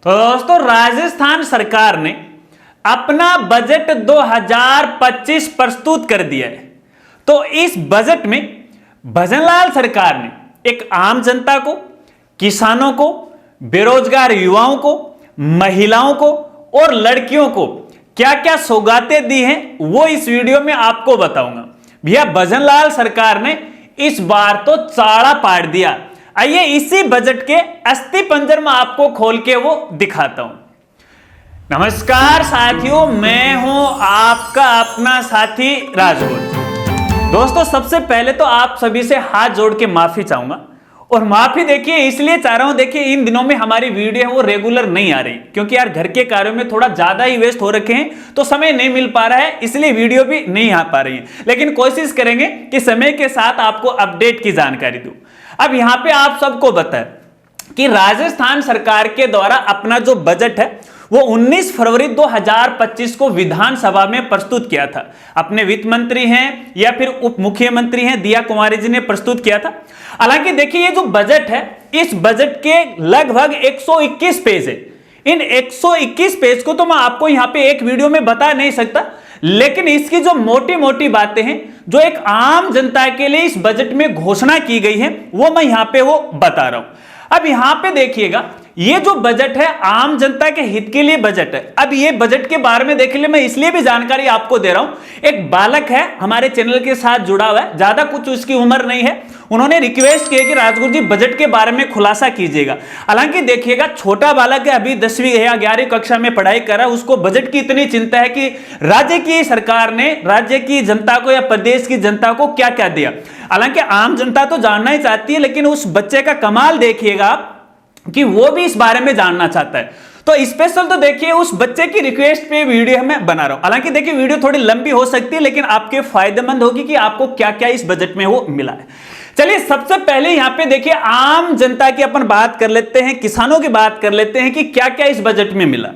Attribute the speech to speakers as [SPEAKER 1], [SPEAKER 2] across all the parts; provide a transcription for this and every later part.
[SPEAKER 1] तो दोस्तों राजस्थान सरकार ने अपना बजट 2025 प्रस्तुत कर दिया है। तो इस बजट में भजनलाल सरकार ने एक आम जनता को, किसानों को, बेरोजगार युवाओं को, महिलाओं को और लड़कियों को क्या क्या सौगातें दी हैं वो इस वीडियो में आपको बताऊंगा। भैया भजनलाल सरकार ने इस बार तो चाड़ा पाड़ दिया। आइए इसी बजट के अस्थि पंजर में आपको खोल के वो दिखाता हूं। नमस्कार साथियों, मैं हूं आपका अपना साथी राजगुरु। दोस्तों सबसे पहले तो आप सभी से हाथ जोड़ के माफी चाहूंगा, और माफी देखिए इसलिए चाह रहा हूं, देखिए इन दिनों में हमारी वीडियो है वो रेगुलर नहीं आ रही, क्योंकि यार घर के कार्यों में थोड़ा ज्यादा ही व्यस्त हो रखे हैं, तो समय नहीं मिल पा रहा है, इसलिए वीडियो भी नहीं आ पा रही है। लेकिन कोशिश करेंगे कि समय के साथ आपको अपडेट की जानकारी दूं। अब यहां पे आप सबको बताएं कि राजस्थान सरकार के द्वारा अपना जो बजट है वो 19 फरवरी 2025 को विधानसभा में प्रस्तुत किया था। अपने वित्त मंत्री हैं या फिर उप मुख्यमंत्री हैं दिया कुमारी जी ने प्रस्तुत किया था। हालांकि देखिए ये जो बजट है, इस बजट के लगभग 121 पेज है। इन 121 पेज को तो मैं आपको यहां पे एक वीडियो में बता नहीं सकता, लेकिन इसकी जो मोटी मोटी बातें हैं जो एक आम जनता के लिए इस बजट में घोषणा की गई है वो मैं यहां पे वो बता रहा हूं। अब यहां पे देखिएगा, ये जो बजट है आम जनता के हित के लिए बजट है। अब ये बजट के बारे में देख लिए, मैं इसलिए भी जानकारी आपको दे रहा हूं। एक बालक है हमारे चैनल के साथ जुड़ा हुआ है, ज्यादा कुछ उसकी उम्र नहीं है, उन्होंने रिक्वेस्ट किया कि राजगुरु जी बजट के बारे में खुलासा कीजिएगा। हालांकि देखिएगा छोटा बालक है, अभी 10वीं या 11वीं कक्षा में पढ़ाई कर रहा है, उसको बजट की इतनी चिंता है कि राज्य की सरकार ने राज्य की जनता को या प्रदेश की जनता को क्या क्या दिया। हालांकि आम जनता तो जानना ही चाहती है, लेकिन उस बच्चे का कमाल देखिएगा आप कि वो भी इस बारे में जानना चाहता है। तो स्पेशल तो देखिए उस बच्चे की रिक्वेस्ट पे वीडियो मैं बना रहा हूं। हालांकि देखिए वीडियो थोड़ी लंबी हो सकती है, लेकिन आपके फायदेमंद होगी कि आपको क्या क्या इस बजट में वो मिला है। चलिए सबसे पहले यहां पे देखिए आम जनता की अपन बात कर लेते हैं, किसानों की बात कर लेते हैं कि क्या क्या इस बजट में मिला।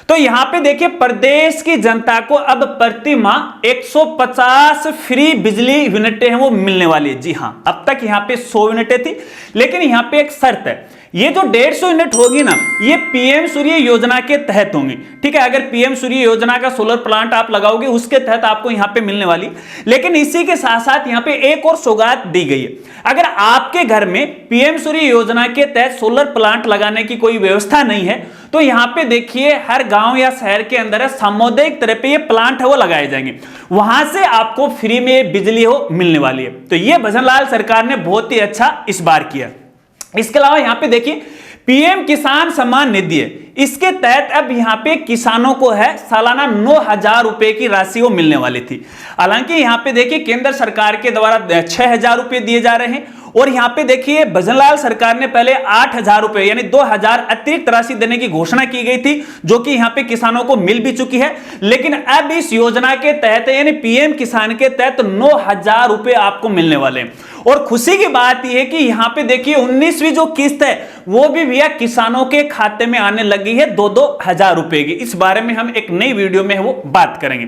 [SPEAKER 1] तो यहां पे देखिए प्रदेश की जनता को अब प्रति माह 150 फ्री बिजली यूनिटें हैं वो मिलने वाली है। जी हां, अब तक यहां पे 100 यूनिटें थी, लेकिन यहां पे एक शर्त है, ये जो 150 यूनिट होगी ना, ये पीएम सूर्य योजना के तहत होंगी। ठीक है, अगर पीएम सूर्य योजना का सोलर प्लांट आप लगाओगे उसके तहत आपको यहां पे मिलने वाली। लेकिन इसी के साथ साथ यहां पे एक और सौगात दी गई है। अगर आपके घर में पीएम सूर्य योजना के तहत सोलर प्लांट लगाने की कोई व्यवस्था नहीं है, तो यहां पे देखिए हर गांव या शहर के अंदर सामुदायिक तरह पे ये प्लांट है वो लगाए जाएंगे, वहां से आपको फ्री में बिजली हो मिलने वाली है। तो ये भजनलाल सरकार ने बहुत ही अच्छा इस बार किया। इसके अलावा यहां पे देखिए पीएम किसान सम्मान निधि है, इसके तहत अब यहां पे किसानों को है सालाना 9,000 रुपए की राशि वो मिलने वाली थी। हालांकि यहां पे देखिए केंद्र सरकार के द्वारा 6,000 रुपए दिए जा रहे हैं, और यहां पे देखिए भजनलाल सरकार ने पहले 8,000 रुपए यानी 2,000 अतिरिक्त राशि देने की घोषणा की गई थी, जो कि यहां पे किसानों को मिल भी चुकी है। लेकिन अब इस योजना के तहत यानी पीएम किसान के तहत 9,000 रुपए आपको मिलने वाले हैं। और खुशी की बात यह है कि यहां पे देखिए 19वीं जो किस्त है वो भी भैया किसानों के खाते में आने लगी है 2-2 हजार रुपए की। इस बारे में हम एक नई वीडियो में वो बात करेंगे।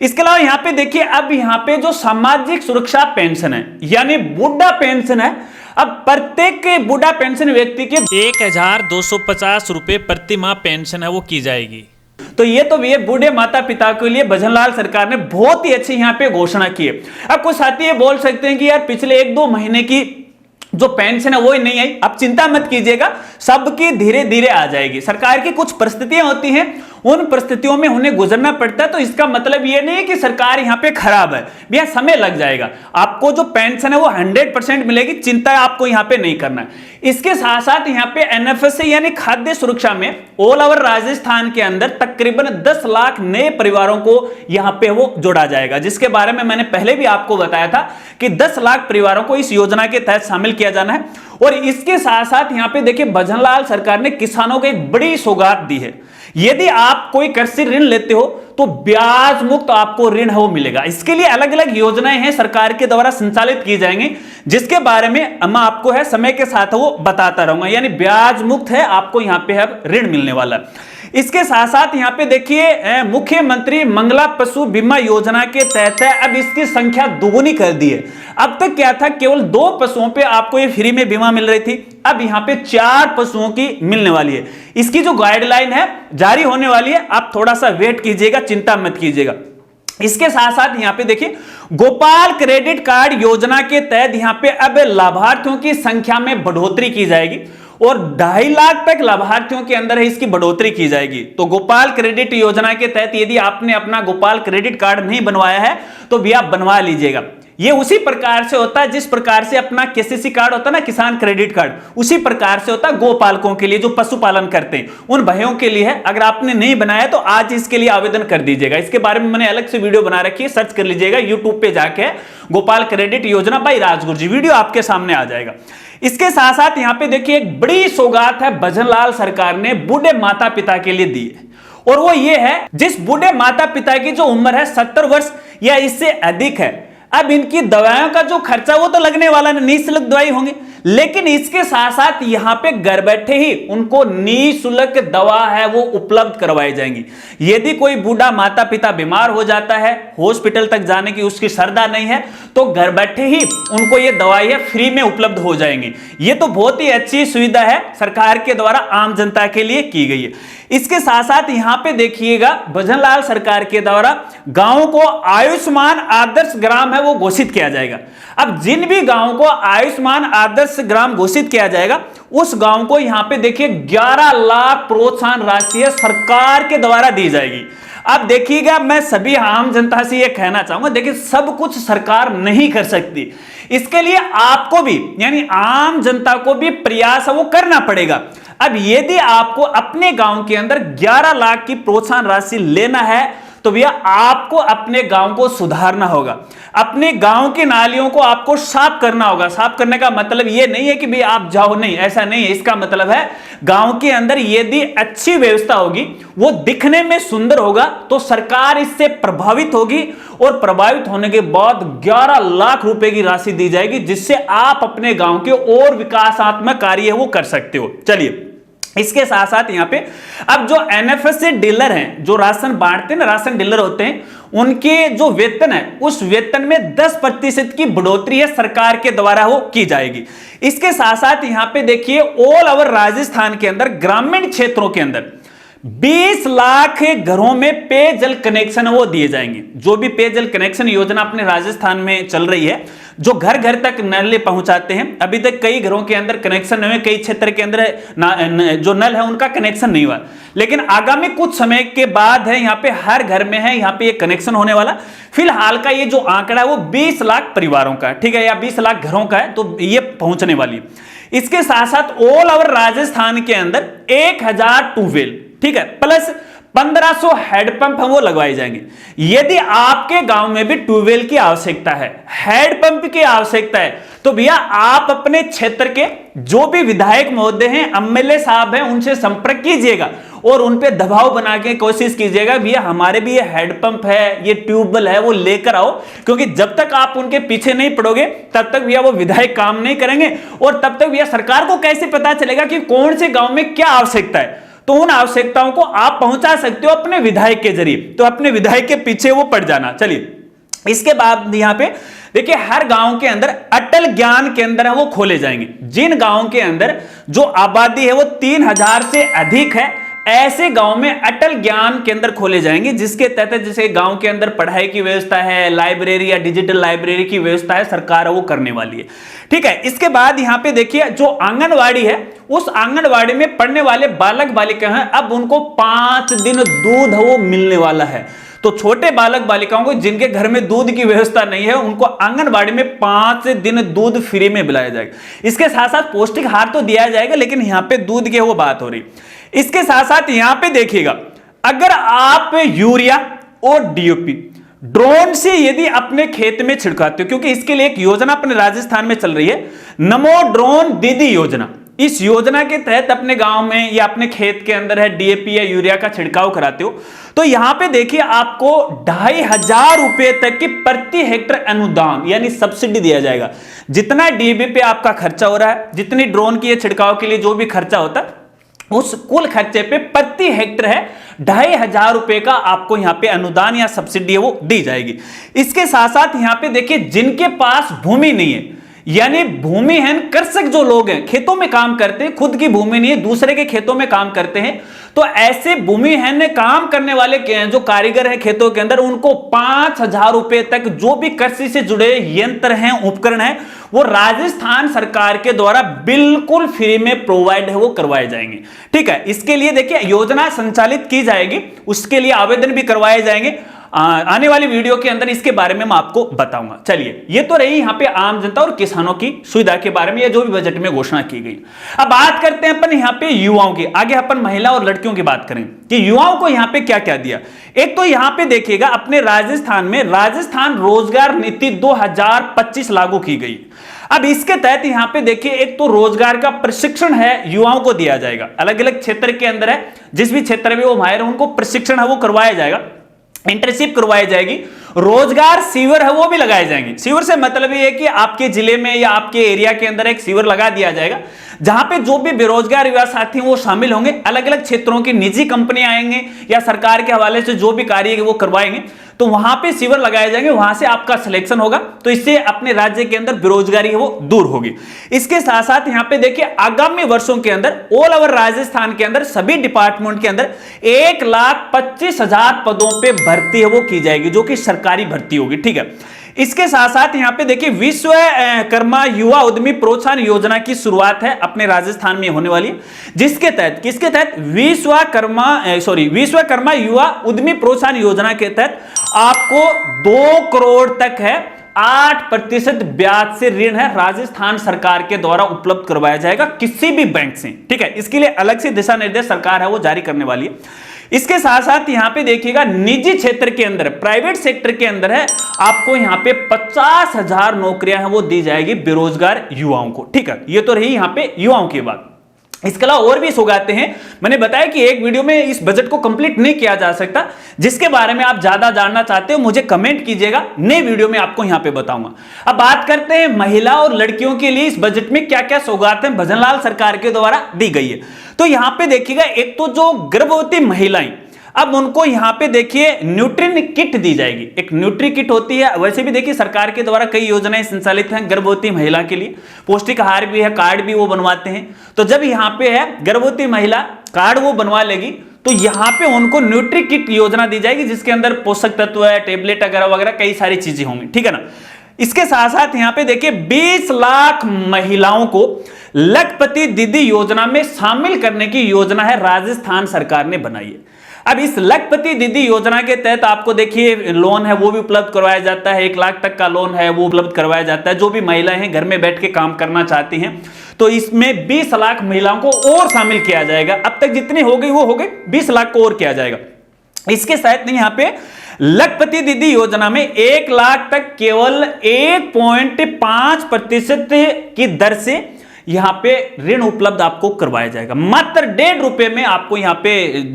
[SPEAKER 1] इसके अलावा यहां पे देखिए अब यहां पे जो सामाजिक सुरक्षा पेंशन है यानी बुढ़ा पेंशन है, अब प्रत्येक बुढ़ा पेंशन व्यक्ति के 1,250 रुपए प्रति माह पेंशन है वो की जाएगी। तो ये तो ये बूढ़े माता पिता के लिए भजनलाल सरकार ने बहुत ही अच्छी यहाँ पे घोषणा की है। अब कुछ साथी ये बोल सकते हैं कि यार पिछले 1-2 महीने की जो पेंशन है वो ही नहीं आई। अब चिंता मत कीजिएगा, सबकी धीरे धीरे आ जाएगी। सरकार की कुछ परिस्थितियां होती हैं, उन परिस्थितियों में उन्हें गुजरना पड़ता है, तो इसका मतलब ये नहीं है कि सरकार यहां पे खराब है। भैया समय लग जाएगा, आपको जो पेंशन है वो 100% मिलेगी, चिंता आपको यहां पे नहीं करना है। इसके साथ साथ यहां पे एनएफएसए यानी खाद्य सुरक्षा में ऑल ओवर राजस्थान के अंदर तकरीबन 10 लाख नए परिवारों को यहां पे वो जोड़ा जाएगा, जिसके बारे में मैंने पहले भी आपको बताया था कि 10 लाख परिवारों को इस योजना के तहत शामिल किया जाना है। और इसके साथ साथ यहां पे देखिए भजनलाल सरकार ने किसानों को एक बड़ी सौगात दी है। यदि आप कोई कृषि ऋण लेते हो तो ब्याज मुक्त आपको ऋण है वो मिलेगा। इसके लिए अलग अलग योजनाएं हैं सरकार के द्वारा संचालित की जाएंगी, जिसके बारे में मैं आपको है समय के साथ वो बताता रहूंगा, यानी ब्याज मुक्त है आपको यहां पे अब ऋण मिलने वाला है। इसके साथ साथ यहां पे देखिए मुख्यमंत्री मंगला पशु बीमा योजना के तहत है अब इसकी संख्या दोगुनी कर दी है। अब तक क्या था, केवल 2 पशुओं पे आपको ये फ्री में बीमा मिल रही थी, अब यहां पे 4 पशुओं की मिलने वाली है। इसकी जो गाइडलाइन है जारी होने वाली है, आप थोड़ा सा वेट कीजिएगा, चिंता मत कीजिएगा। इसके साथ साथ यहां पे देखिए गोपाल क्रेडिट कार्ड योजना के तहत यहां पे अब लाभार्थियों की संख्या में बढ़ोतरी की जाएगी और 2.5 लाख तक लाभार्थियों के अंदर है इसकी बढ़ोतरी की जाएगी। तो गोपाल क्रेडिट योजना के तहत यदि आपने अपना गोपाल क्रेडिट कार्ड नहीं बनवाया है तो भी आप बनवा लीजिएगा। ये उसी प्रकार से होता है जिस प्रकार से अपना केसीसी कार्ड होता है ना, किसान क्रेडिट कार्ड, उसी प्रकार से होता है गोपालकों के लिए जो पशुपालन करते हैं उन भाइयों के लिए है। अगर आपने नहीं बनाया तो आज इसके लिए आवेदन कर दीजिएगा। इसके बारे में मैंने अलग से वीडियो बना रखी है, सर्च कर लीजिएगा यूट्यूब पे जाके, गोपाल क्रेडिट योजना बाई राजगुरु जी, वीडियो आपके सामने आ जाएगा। इसके साथ साथ यहां पे देखिए एक बड़ी सौगात है भजनलाल सरकार ने बूढ़े माता पिता के लिए दी है, और वो ये है जिस बूढ़े माता पिता की जो उम्र है 70 वर्ष या इससे अधिक है, अब इनकी दवाइयों का जो खर्चा वो तो लगने वाला नहीं, निःशुल्क दवाई होंगी, लेकिन इसके साथ साथ यहां पे घर बैठे ही उनको निःशुल्क दवा है वो उपलब्ध करवाई जाएंगी। यदि कोई बूढ़ा माता पिता बीमार हो जाता है, हॉस्पिटल तक जाने की उसकी श्रद्धा नहीं है, तो घर बैठे ही उनको ये दवाई है फ्री में उपलब्ध हो जाएंगी। ये तो बहुत ही अच्छी सुविधा है, सरकार के द्वारा आम जनता के लिए की गई है। इसके साथ साथ यहां पे देखिएगा भजनलाल सरकार के द्वारा गांवों को आयुष्मान आदर्श ग्राम है वो घोषित किया जाएगा। अब जिन भी गांवों को आयुष्मान आदर्श ग्राम घोषित किया जाएगा उस गांव को यहां पे देखिए 11 लाख प्रोत्साहन राशि सरकार के द्वारा दी जाएगी। अब देखिएगा, मैं सभी आम जनता से यह कहना चाहूंगा, देखिए सब कुछ सरकार नहीं कर सकती, इसके लिए आपको भी यानी आम जनता को भी प्रयास वो करना पड़ेगा। अब यदि आपको अपने गांव के अंदर 11 लाख की प्रोत्साहन राशि लेना है तो भैया आपको अपने गांव को सुधारना होगा, अपने गांव की नालियों को आपको साफ करना होगा। साफ करने का मतलब यह नहीं है कि भैया आप जाओ, नहीं, ऐसा नहीं है। इसका मतलब है गांव के अंदर यदि अच्छी व्यवस्था होगी, वो दिखने में सुंदर होगा, तो सरकार इससे प्रभावित होगी और प्रभावित होने के बाद 11 लाख रुपए की राशि दी जाएगी, जिससे आप अपने गांव के और विकासात्मक कार्य वो कर सकते हो। चलिए, इसके साथ साथ यहां पे अब जो एनएफएसए डीलर हैं, जो राशन बांटते हैं ना, राशन डीलर होते हैं, उनके जो वेतन है उस वेतन में 10% की बढ़ोतरी है सरकार के द्वारा वो की जाएगी। इसके साथ साथ यहां पे देखिए ऑल ओवर राजस्थान के अंदर ग्रामीण क्षेत्रों के अंदर 20 लाख घरों में पेयजल कनेक्शन वो दिए जाएंगे। जो भी पेयजल कनेक्शन योजना अपने राजस्थान में चल रही है, जो घर घर तक नल पहुंचाते हैं, अभी तक कई घरों के अंदर कनेक्शन नहीं हुए, कई क्षेत्र के अंदर जो नल है उनका कनेक्शन नहीं हुआ, लेकिन आगामी कुछ समय के बाद है यहाँ पे हर घर में है यहाँ पे ये कनेक्शन होने वाला। फिलहाल का ये जो आंकड़ा है वो 20 लाख परिवारों का है, ठीक है, या 20 लाख घरों का है, तो ये पहुंचने वाली है। इसके साथ साथ ऑल ओवर राजस्थान के अंदर 1000 ट्यूबवेल, ठीक है, प्लस 1500 हैंडपंप वो लगवाए जाएंगे। यदि आपके गांव में भी ट्यूबवेल की आवश्यकता है, हैंडपंप की आवश्यकता है, तो भैया आप अपने क्षेत्र के जो भी विधायक महोदय हैं, एमएलए साहब हैं, उनसे संपर्क कीजिएगा और उन पे दबाव बना के कोशिश कीजिएगा, भैया हमारे भी ये हैंडपंप है, ये ट्यूबवेल है, वो लेकर आओ। क्योंकि जब तक आप उनके पीछे नहीं पड़ोगे तब तक भैया वो विधायक काम नहीं करेंगे, और तब तक भैया सरकार को कैसे पता चलेगा कि कौन से गांव में क्या आवश्यकता है। तो उन आवश्यकताओं को आप पहुंचा सकते हो अपने विधायक के जरिए, तो अपने विधायक के पीछे वो पड़ जाना। चलिए, इसके बाद यहां पे देखिए हर गांव के अंदर अटल ज्ञान केंद्र है वो खोले जाएंगे। जिन गांव के अंदर जो आबादी है वो 3000 से अधिक है, ऐसे गांव में अटल ज्ञान केंद्र खोले जाएंगे, जिसके तहत जैसे गांव के अंदर पढ़ाई की व्यवस्था है, लाइब्रेरी या डिजिटल लाइब्रेरी की व्यवस्था है, सरकार वो करने वाली है, ठीक है। इसके बाद यहां पे देखिए जो आंगनवाड़ी है, उस आंगनवाड़ी में पढ़ने वाले बालक बालिका हैं, अब उनको 5 दिन दूध वो मिलने वाला है। तो छोटे बालक बालिकाओं को जिनके घर में दूध की व्यवस्था नहीं है, उनको आंगनबाड़ी में 5 दिन दूध फ्री में पिलाया जाएगा। इसके साथ साथ पौष्टिक आहार तो दिया जाएगा, लेकिन यहां पे दूध की वो बात हो रही। इसके साथ साथ यहां पे देखिएगा, अगर आप यूरिया और डीओपी ड्रोन से यदि अपने खेत में छिड़काते हो, क्योंकि इसके लिए एक योजना अपने राजस्थान में चल रही है, नमो ड्रोन दीदी योजना, इस योजना के तहत अपने गांव में या अपने खेत के अंदर है डीएपी या यूरिया का छिड़काव कराते हो, तो यहां पे देखिए आपको 2,500 रुपए तक की प्रति हेक्टेयर अनुदान यानी सब्सिडी दिया जाएगा। जितना डीएपी पे आपका खर्चा हो रहा है, जितनी ड्रोन की छिड़काव के लिए जो भी खर्चा होता है, उस कुल खर्चे पे प्रति हेक्टेयर है 2,500 रुपए का आपको यहां पे अनुदान या सब्सिडी है वो दी जाएगी। इसके साथ साथ यहां पे देखिए जिनके पास भूमि नहीं है, यानी भूमिहीन कृषक जो लोग हैं, खेतों में काम करते हैं, खुद की भूमि नहीं है, दूसरे के खेतों में काम करते हैं, तो ऐसे भूमिहीन काम करने वाले जो कारीगर हैं खेतों के अंदर, उनको 5,000 रुपए तक जो भी कृषि से जुड़े यंत्र हैं, उपकरण हैं, वो राजस्थान सरकार के द्वारा बिल्कुल फ्री में प्रोवाइड है वो करवाए जाएंगे। ठीक है, इसके लिए देखिए योजना संचालित की जाएगी, उसके लिए आवेदन भी करवाए जाएंगे। आने वाली वीडियो के अंदर इसके बारे में मैं आपको बताऊंगा। चलिए, ये तो रही यहां पे आम जनता और किसानों की सुविधा के बारे में, या जो भी बजट में घोषणा की गई। अब बात करते हैं अपन यहां पे युवाओं की। आगे अपन महिला और लड़कियों की बात करें कि युवाओं को यहां पे क्या क्या दिया। एक तो यहां पे देखिएगा अपने राजस्थान में राजस्थान रोजगार नीति 2025 लागू की गई। अब इसके तहत यहां पे देखिए एक तो रोजगार का प्रशिक्षण है युवाओं को दिया जाएगा, अलग अलग क्षेत्र के अंदर है, जिस भी क्षेत्र में वो माहिर है उनको प्रशिक्षण है वो करवाया जाएगा, इंटर्नशिप करवाई जाएगी। रोजगार सीवर है वो भी लगाए जाएंगे। सीवर से मतलब ये है कि आपके जिले में या आपके एरिया के अंदर एक सीवर लगा दिया जाएगा, जहां पे जो भी बेरोजगार युवा साथी हैं वो शामिल होंगे। अलग अलग क्षेत्रों की निजी कंपनियां आएंगे या सरकार के हवाले से जो भी कार्य वो करवाएंगे, तो वहां पे सीवर लगाए जाएंगे, वहां से आपका सिलेक्शन होगा, तो इससे अपने राज्य के अंदर बेरोजगारी है वो दूर होगी। इसके साथ साथ यहां पे देखिए आगामी वर्षों के अंदर ऑल ओवर राजस्थान के अंदर सभी डिपार्टमेंट के अंदर 1,25,000 पदों पे भर्ती है वो की जाएगी, जो कि सरकारी भर्ती होगी। ठीक है, इसके साथ साथ यहां पे देखिए विश्वकर्मा युवा उद्यमी प्रोत्साहन योजना की शुरुआत है अपने राजस्थान में होने वाली है, जिसके तहत किसके तहत विश्वकर्मा युवा उद्यमी प्रोत्साहन योजना के तहत आपको 2 करोड़ तक है 8% ब्याज से ऋण है राजस्थान सरकार के द्वारा उपलब्ध करवाया जाएगा किसी भी बैंक से। ठीक है, इसके लिए अलग से दिशा निर्देश सरकार है वो जारी करने वाली है। इसके साथ साथ यहां पे देखिएगा निजी क्षेत्र के अंदर, प्राइवेट सेक्टर के अंदर है आपको यहां पे 50,000 नौकरियां हैं वो दी जाएगी बेरोजगार युवाओं को। ठीक है, ये तो रही यहां पे युवाओं की बात। इसके अलावा और भी सौगातें हैं। मैंने बताया कि एक वीडियो में इस बजट को कंप्लीट नहीं किया जा सकता, जिसके बारे में आप ज्यादा जानना चाहते हो मुझे कमेंट कीजिएगा, नई वीडियो में आपको यहां पे बताऊंगा। अब बात करते हैं महिला और लड़कियों के लिए इस बजट में क्या क्या सौगातें भजनलाल सरकार के द्वारा दी गई है। तो यहां पे देखिएगा एक तो जो गर्भवती महिलाएं, अब उनको यहां पे देखिए न्यूट्रिन किट दी जाएगी। एक न्यूट्री किट होती है, वैसे भी देखिए सरकार के द्वारा कई योजनाएं संचालित हैं गर्भवती महिला के लिए, पौष्टिक आहार भी है, कार्ड भी वो बनवाते हैं। तो जब यहां पे है गर्भवती महिला कार्ड वो बनवा लेगी, तो यहां पे उनको न्यूट्री किट योजना दी जाएगी, जिसके अंदर पोषक तत्व है, टेबलेट वगैरह वगैरह कई सारी चीजें होंगी। ठीक है ना। इसके साथ साथ यहां पे देखिए 20 लाख महिलाओं को लखपति दीदी योजना में शामिल करने की योजना है राजस्थान सरकार ने बनाई है। अब इस लखपति दीदी योजना के तहत आपको देखिए लोन है वो भी उपलब्ध करवाया जाता है, 1 लाख तक का लोन है वो उपलब्ध करवाया जाता है। जो भी महिलाएं हैं घर में बैठ के काम करना चाहती हैं, तो इसमें 20 लाख महिलाओं को और शामिल किया जाएगा। अब तक जितनी हो गई वो हो गई, 20 लाख को और किया जाएगा। इसके साथ नहीं, यहाँ पे लखपति दीदी योजना में 1 लाख तक केवल 1.5% की दर से यहां पे ऋण उपलब्ध आपको करवाया जाएगा। मात्र 1.5 रुपए में आपको यहां पे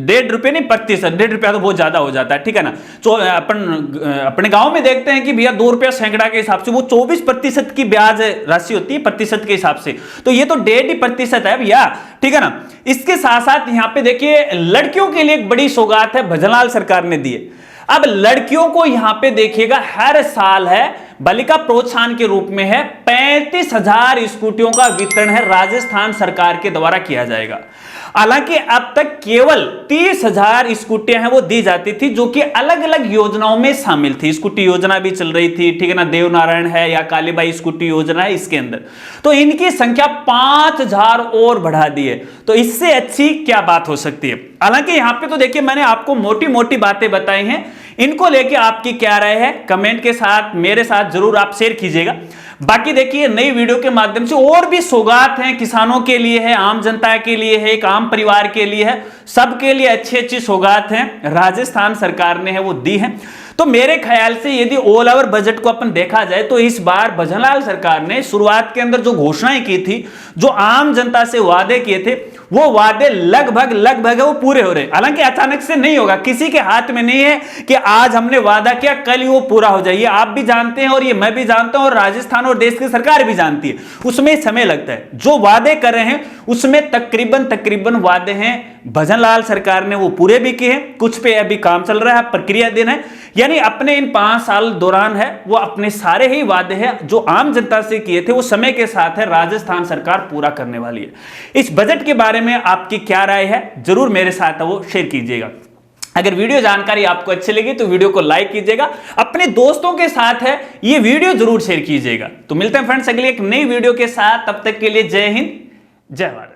[SPEAKER 1] 1.5 रुपए नहीं, प्रतिशत, 1.5 रुपया तो बहुत ज्यादा हो जाता है। ठीक है ना। तो अपने गांव में देखते हैं कि भैया 2 रुपया सैकड़ा के हिसाब से वो 24% की ब्याज राशि होती है प्रतिशत के हिसाब से, तो ये तो 1.5% है भैया। ठीक है ना। इसके साथ साथ यहां पे देखिए लड़कियों के लिए एक बड़ी सौगात है भजनलाल सरकार ने दी है। अब लड़कियों को यहां पे देखिएगा हर साल है बालिका प्रोत्साहन के रूप में है 35,000 स्कूटियों का वितरण है राजस्थान सरकार के द्वारा किया जाएगा। हालांकि अब तक केवल 30,000 स्कूटियां हैं वो दी जाती थी, जो कि अलग अलग योजनाओं में शामिल थी। स्कूटी योजना भी चल रही थी, ठीक है ना, देवनारायण है या कालीबाई स्कूटी योजना है इसके अंदर, तो इनकी संख्या 5,000 और बढ़ा दी है। तो इससे अच्छी क्या बात हो सकती है। हालांकि यहां पे तो देखिए मैंने आपको मोटी मोटी बातें बताई हैं, इनको लेके आपकी क्या राय है कमेंट के साथ मेरे साथ जरूर आप शेयर कीजिएगा। बाकी देखिए नई वीडियो के माध्यम से और भी सौगात हैं, किसानों के लिए है, आम जनता के लिए है, एक आम परिवार के लिए है, सबके लिए अच्छी अच्छी सौगात हैं राजस्थान सरकार ने है वो दी है। तो मेरे ख्याल से यदि ऑल ओवर बजट को अपन देखा जाए तो इस बार भजनलाल सरकार ने शुरुआत के अंदर जो घोषणाएं की थी, जो आम जनता से वादे किए थे, वो वादे लगभग वो पूरे हो रहे। हालांकि अचानक से नहीं होगा, किसी के हाथ में नहीं है कि आज हमने वादा किया कल ही वो पूरा हो जाए। ये आप भी जानते हैं और ये मैं भी जानता हूं और राजस्थान और देश की सरकार भी जानती है, उसमें समय लगता है। जो वादे कर रहे हैं उसमें तकरीबन वादे हैं भजनलाल सरकार ने वो पूरे भी किए हैं, कुछ पे अभी काम चल रहा है, प्रक्रियाधीन है। यानी अपने इन 5 साल दौरान है वो अपने सारे ही वादे हैं जो आम जनता से किए थे वो समय के साथ है राजस्थान सरकार पूरा करने वाली है। इस बजट के बारे में आपकी क्या राय है जरूर मेरे साथ वो शेयर कीजिएगा। अगर वीडियो जानकारी आपको अच्छी लगी तो वीडियो को लाइक कीजिएगा, अपने दोस्तों के साथ है ये वीडियो जरूर शेयर कीजिएगा। तो मिलते हैं फ्रेंड्स अगली एक नई वीडियो के साथ, तब तक के लिए जय हिंद जय भारत।